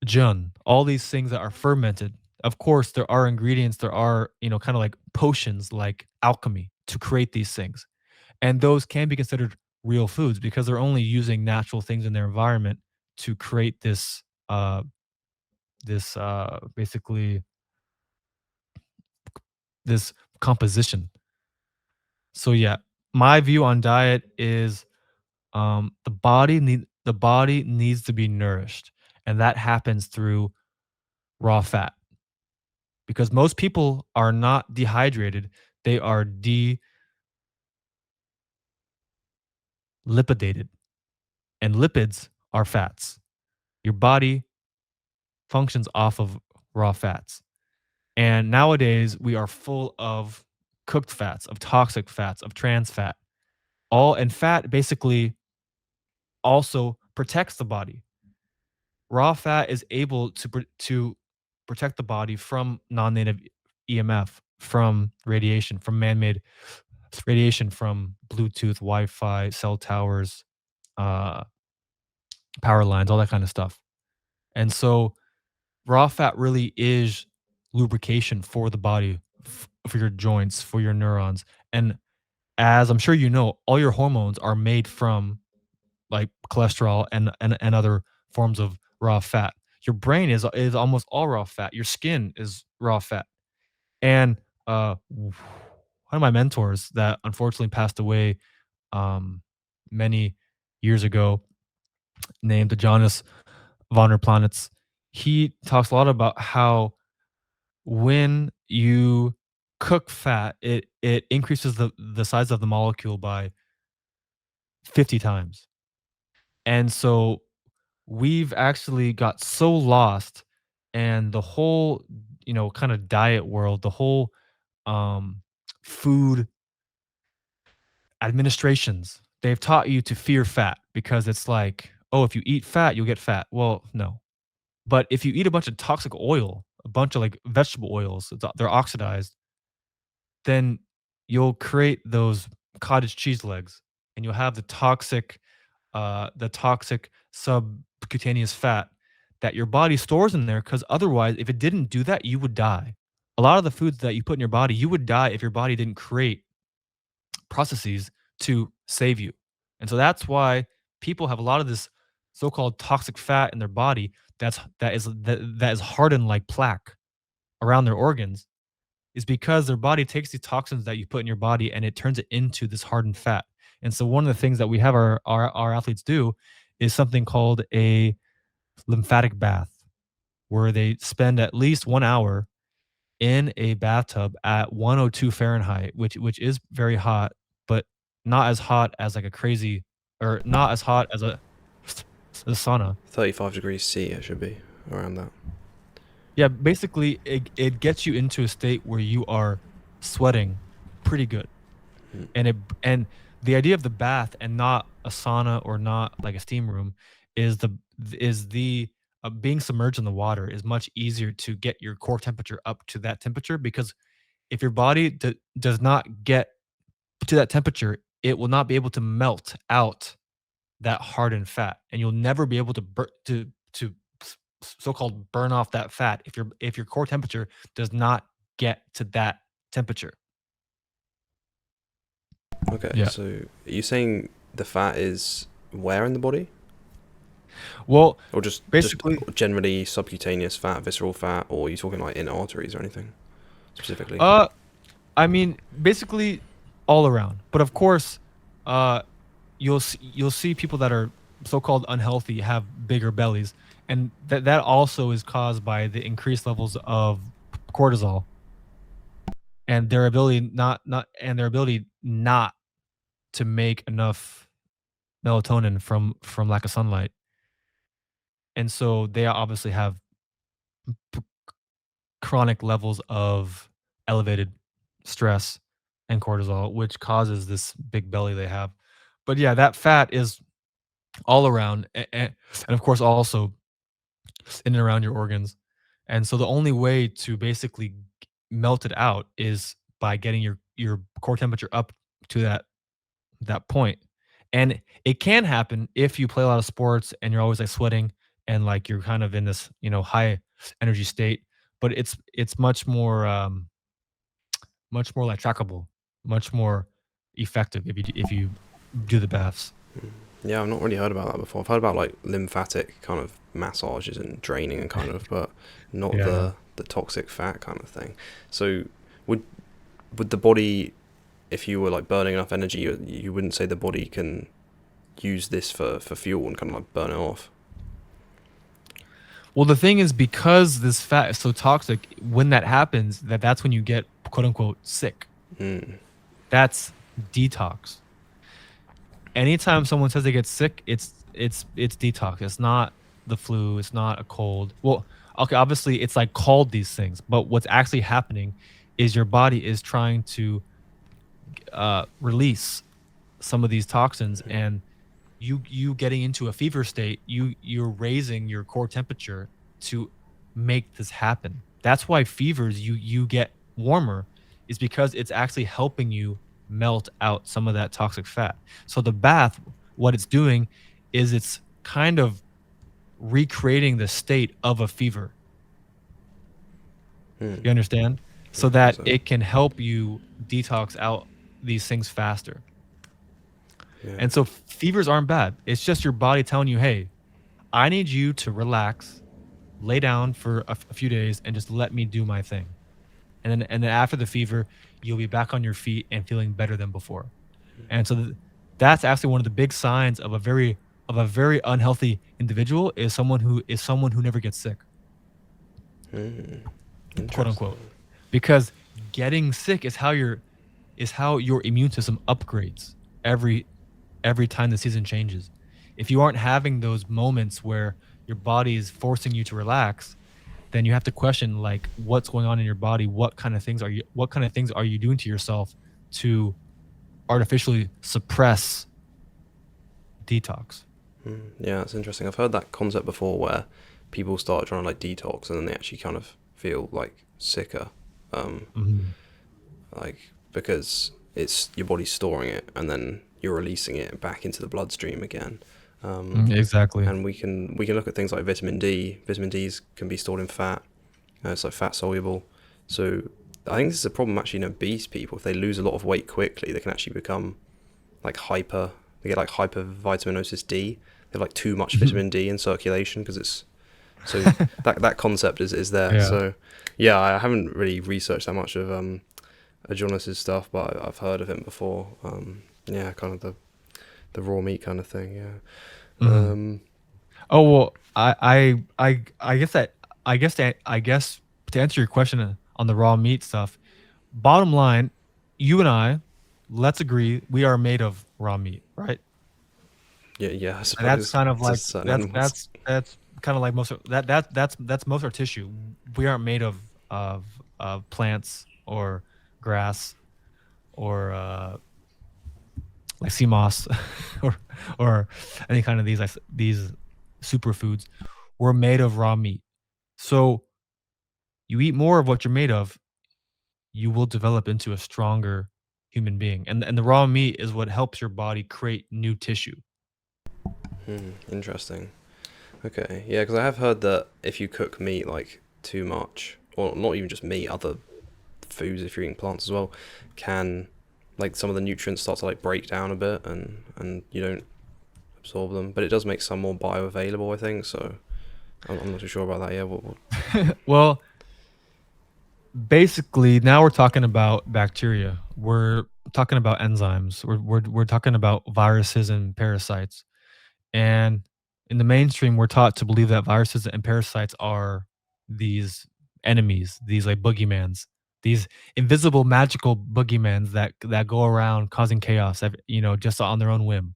Jun, all these things that are fermented. Of course, there are ingredients, there are, kind of like potions, like alchemy to create these things. And those can be considered real foods because they're only using natural things in their environment to create this basically this composition. So yeah, my view on diet is the body needs to be nourished, and that happens through raw fat. Because most people are not dehydrated, they are delipidated, and lipids are fats. Your body functions off of raw fats. And nowadays, we are full of cooked fats, of toxic fats, of trans fat. All and fat basically also protects the body. Raw fat is able to protect the body from non-native EMF, from radiation, from man-made radiation, from Bluetooth, Wi-Fi, cell towers, uh, power lines, all that kind of stuff. And so raw fat really is lubrication for the body, for your joints, for your neurons. And as I'm sure you know, all your hormones are made from like cholesterol and other forms of raw fat. Your brain is almost all raw fat. Your skin is raw fat. And one of my mentors that unfortunately passed away um, many years ago, named Jonas von der Planitz, he talks a lot about how when you cook fat, it increases the size of the molecule by 50 times. And so we've actually got so lost, and the whole, kind of diet world, the whole um food administrations, they've taught you to fear fat because it's like, oh, if you eat fat, you'll get fat. Well, no. But if you eat a bunch of toxic oil, a bunch of like vegetable oils, they're oxidized, then you'll create those cottage cheese legs, and you'll have the toxic subcutaneous fat that your body stores in there, because otherwise, if it didn't do that, you would die. A lot of the foods that you put in your body, you would die if your body didn't create processes to save you. And so that's why people have a lot of this so-called toxic fat in their body that is hardened like plaque around their organs, is because their body takes these toxins that you put in your body and it turns it into this hardened fat. And so one of the things that we have our athletes do is something called a lymphatic bath, where they spend at least 1 hour in a bathtub at 102 Fahrenheit, which is very hot, but not as hot as like a crazy, or not as hot as a sauna. 35 degrees C, it should be around that. Yeah, basically it gets you into a state where you are sweating pretty good. Mm. And the idea of the bath and not a sauna or not like a steam room is the being submerged in the water is much easier to get your core temperature up to that temperature, because if your body does not get to that temperature, it will not be able to melt out that hardened fat, and you'll never be able to so-called burn off that fat if your core temperature does not get to that temperature. Okay, Yeah. so are you saying the fat is where in the body? Well, Or just basically, generally subcutaneous fat, visceral fat, or are you talking like in arteries or anything specifically? uh, I mean, basically all around. But of course, uh, you'll see people that are so-called unhealthy have bigger bellies, and that also is caused by the increased levels of cortisol and their ability not to make enough melatonin from lack of sunlight. And so they obviously have p- chronic levels of elevated stress and cortisol, which causes this big belly they have. But yeah, that fat is all around, and of course also in and around your organs. And so the only way to basically melt it out is by getting your core temperature up to that point. And it can happen if you play a lot of sports and you're always like sweating and like you're kind of in this, high energy state, but it's much more like trackable, much more effective if you do the baths. Yeah, I've not really heard about that before. I've heard about like lymphatic kind of massages and draining and kind of, but not Yeah, yeah. the toxic fat kind of thing. So would would the body, if you were like burning enough energy, you wouldn't say the body can use this for fuel and kind of like burn it off? Well, the thing is, because this fat is so toxic, when that happens, that's when you get quote unquote sick. Mm. That's detox. Anytime someone says they get sick, it's detox. It's not the flu. It's not a cold. Well, okay, obviously it's like called these things, but what's actually happening is your body is trying to release some of these toxins, and you getting into a fever state, you're raising your core temperature to make this happen. That's why fevers you get warmer, is because it's actually helping you melt out some of that toxic fat. So the bath, what it's doing is it's kind of recreating the state of a fever. Hmm. You understand? So Okay, that so it can help you detox out these things faster. yeah. And so fevers aren't bad. It's just your body telling you, "Hey, I need you to relax, lay down for a few days and just let me do my thing." And then after the fever, you'll be back on your feet and feeling better than before. And so that's actually one of the big signs of a very unhealthy individual, is someone who never gets sick, Hmm. quote Interesting. unquote. Because getting sick is how your immune system upgrades every every time the season changes. If you aren't having those moments where your body is forcing you to relax, then you have to question, like, what's going on in your body? What kind of things are you doing to yourself to artificially suppress detox? Yeah, it's interesting. I've heard that concept before where people start trying to like detox and then they actually kind of feel like sicker. Um, Mhm. like because it's your body's storing it and then you're releasing it back into the bloodstream again. Um, Exactly. and we can look at things like vitamin D. Vitamin D's can be stored in fat. It's like fat soluble. So I think this is a problem actually in obese people. If they lose a lot of weight quickly, they can actually become like hyper. They get like hypervitaminosis D. They have like too much vitamin D in circulation because it's so that concept is there. Yeah. So yeah, I haven't really researched that much of Adonis's stuff, but I've heard of him before. Yeah, kind of the raw meat kind of thing. Yeah. Mhm. Oh, well, I guess to answer your question on the raw meat stuff, bottom line, you and I, let's agree, we are made of raw meat, right? Yeah, yeah. I And that's suppose kind of to like certain animals. that's kind of like most of that's most of our tissue. We aren't made of plants or grass or like sea moss or or any kind of these superfoods. We're made of raw meat. So you eat more of what you're made of, you will develop into a stronger human being. And the raw meat is what helps your body create new tissue. Interesting. Okay, yeah, because I have heard that if you cook meat like too much, or not even just meat, other foods if you're eating plants as well, can like some of the nutrients start to like break down a bit and you don't absorb them. But it does make some more bioavailable, I think. So I'm not too sure about that. Yeah, what? Well, basically, now we're talking about bacteria. We're talking about enzymes. We're talking about viruses and parasites. And in the mainstream, we're taught to believe that viruses and parasites are these enemies, these like boogeymans, these invisible magical boogeymans that go around causing chaos, just on their own whim.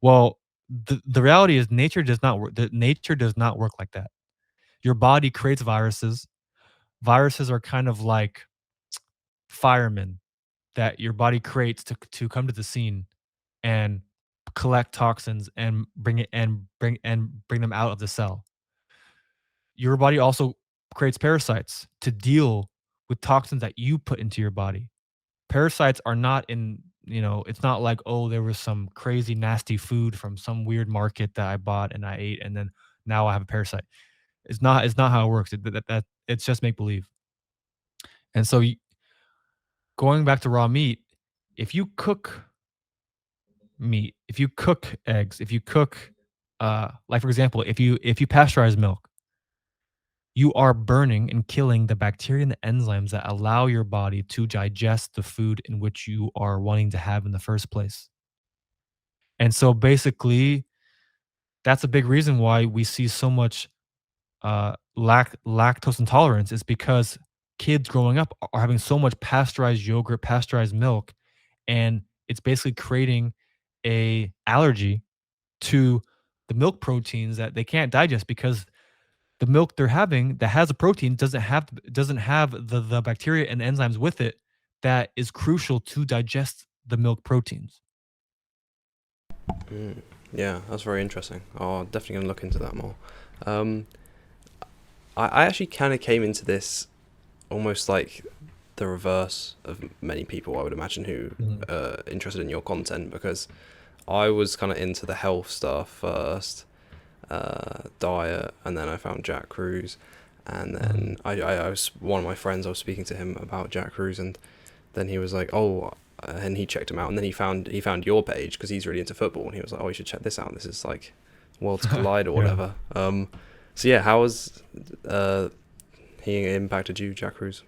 Well, the reality is nature does not work. Nature does not work like that. Your body creates viruses. Viruses are kind of like firemen that your body creates to come to the scene and collect toxins and bring them out of the cell. Your body also creates parasites to deal with toxins that you put into your body. Parasites are not it's not like, oh, there was some crazy nasty food from some weird market that I bought and I ate and then now I have a parasite. It's not how it works. It's just make believe. And so going back to raw meat, if you cook meat, if you cook eggs, if you cook like for example, if you pasteurize milk, you are burning and killing the bacteria and the enzymes that allow your body to digest the food in which you are wanting to have in the first place. And so basically, that's a big reason why we see so much lactose intolerance, is because kids growing up are having so much pasteurized yogurt, pasteurized milk, and it's basically creating a allergy to the milk proteins that they can't digest, because the milk they're having that has a protein doesn't have the bacteria and enzymes with it that is crucial to digest the milk proteins. Yeah, that's very interesting. Oh, definitely gonna look into that more. Um, I actually kind of came into this almost like the reverse of many people, I would imagine, who Mhm. are interested in your content, because I was kind of into the health stuff first, diet, and then I found Jack Kruse, and Mhm. then I was one of my friends. I was speaking to him about Jack Kruse, and then he was like, "Oh," and he checked him out, and then he found your page because he's really into football, and he was like, "Oh, you should check this out. This is like worlds collide or Yeah. whatever." So yeah, how was uh, he impacted you, Jack Kruse?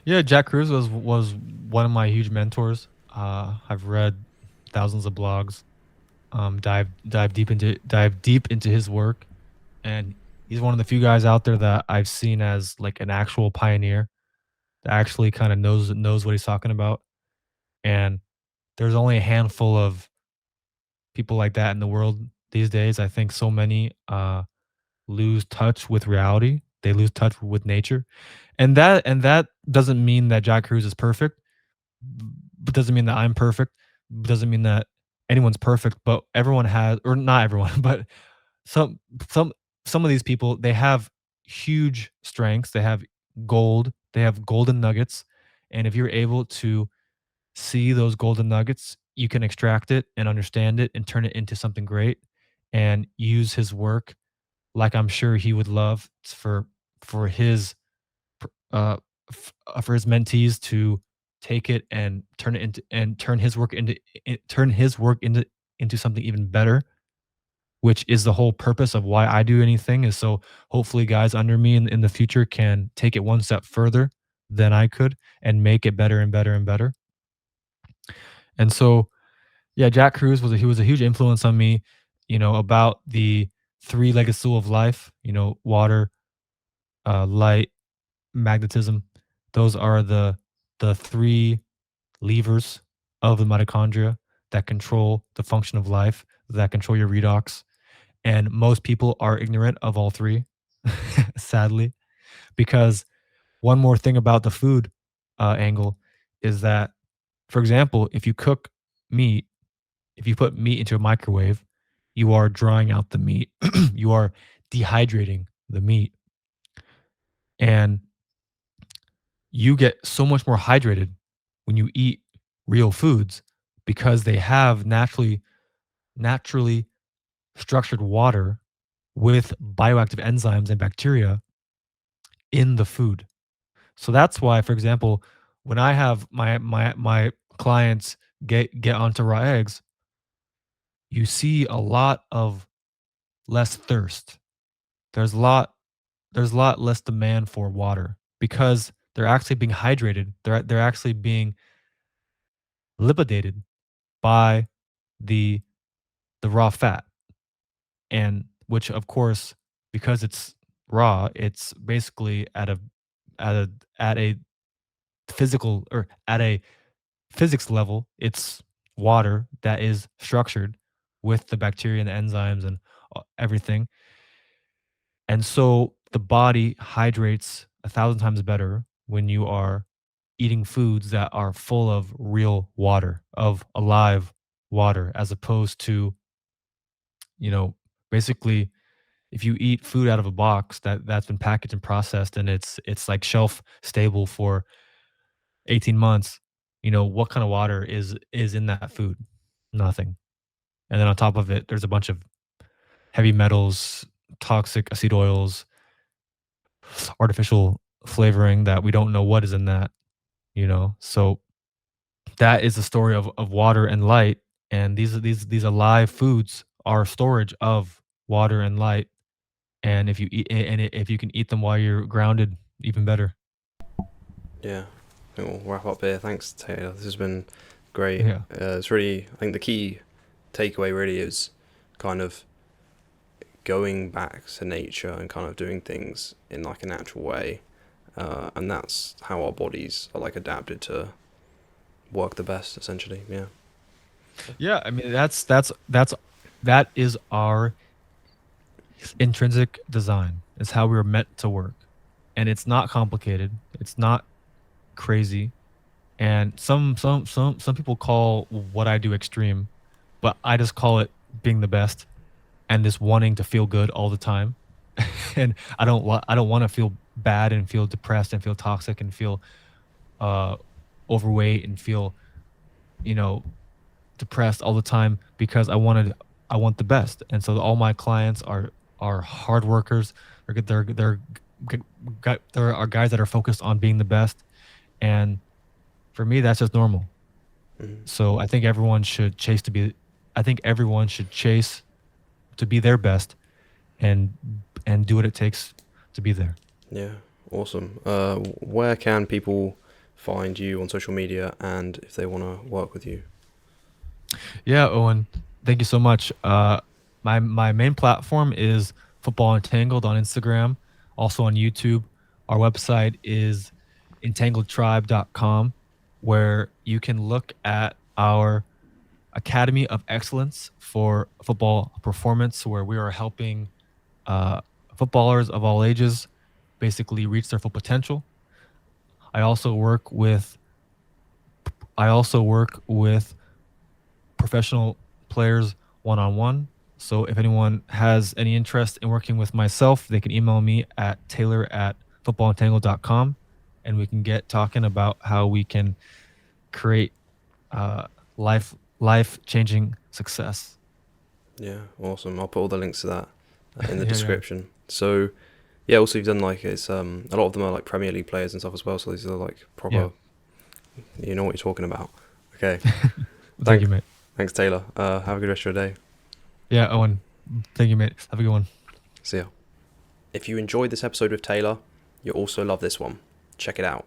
Yeah, Jack Kruse was one of my huge mentors. I've read thousands of blogs, dive deep into his work, and he's one of the few guys out there that I've seen as like an actual pioneer that actually kind of knows what he's talking about. And there's only a handful of people like that in the world these days. I think so many lose touch with reality. They lose touch with nature, and that doesn't mean that Jack Kruse is perfect, but doesn't mean that I'm perfect. Doesn't mean that anyone's perfect. But everyone has, or not everyone, but some some some of these people, they have huge strengths. They have gold. They have golden nuggets, and if you're able to see those golden nuggets, you can extract it and understand it and turn it into something great, and use his work like I'm sure he would love for his uh for his mentees to take it and turn it into and turn his work into something even better, which is the whole purpose of why I do anything, is so hopefully guys under me in the future can take it one step further than I could and make it better and better and better. And so, yeah, Jack Kruse was a huge influence on me, about the three-legged stool of life, water, light, magnetism. Those are the three levers of the mitochondria that control the function of life, that control your redox. And most people are ignorant of all three, sadly, because one more thing about the food angle is that, for example, meat, if you put meat into a microwave, you are drying out the meat, you are dehydrating the meat, and you get so much more hydrated when you eat real foods because they have naturally structured water with bioactive enzymes and bacteria in the food. So that's why, for example, when I have my clients get onto raw eggs, you see a lot of less thirst. There's a lot there's a lot less demand for water because they're actually being hydrated. They're actually being lipidated by the the raw fat, and which of course, because it's raw, it's basically at a at a physical or at a physics level, it's water that is structured with the bacteria and the enzymes and everything. And so the body hydrates a thousand times better when you are eating foods that are full of real water, of alive water, as opposed to, you know, basically if you eat food out of a box that's been packaged and processed and it's like shelf stable for 18 months, what kind of water is in that food? Nothing. And then on top of it, there's a bunch of heavy metals, toxic acetic oils, artificial flavoring that we don't know what is in that. So that is the story of water and light, and these alive foods are storage of water and light, and if you can eat them while you're grounded, even better. Yeah, I think we'll wrap up here. Thanks, Taylor. This has been great. Yeah. It's really, I think the key takeaway really is kind of going back to nature and kind of doing things in like a natural way, and that's how our bodies are like adapted to work the best, essentially. Yeah. Yeah, I mean that is our intrinsic design. It's how we were meant to work. And it's not complicated. It's not crazy. And some people call what I do extreme, but I just call it being the best and this wanting to feel good all the time. And I don't want to feel bad and feel depressed and feel toxic and feel uh overweight and feel, you know, depressed all the time because I want the best. And so all my clients are hard workers. There are guys that are focused on being the best, and for me that's just normal. Mhm. So I think everyone should chase to be their best and do what it takes to be there. Yeah, awesome. Where can people find you on social media, and if they want to work with you? Yeah, Owen, thank you so much. My main platform is Football Entangled on Instagram, also on YouTube. Our website is entangledtribe.com, where you can look at our Academy of Excellence for football performance, where we are helping uh, footballers of all ages basically reach their full potential. I also work with I also work with professional players one on one. So if anyone has any interest in working with myself, they can email me at taylor@footballentangled.com, and we can get talking about how we can create uh, life changing success. Yeah, awesome. I'll put all the links to that in the Yeah, yeah, description. So yeah, also you've done like it's a lot of them are like Premier League players and stuff as well. So these are like yeah. proper. You know what you're talking about. Okay. Thank you, Thank, mate. thanks, Taylor. Have a good rest of your day. Yeah, Owen. Thank you, mate. Have a good one. See ya. If you enjoyed this episode with Taylor, you'll also love this one. Check it out.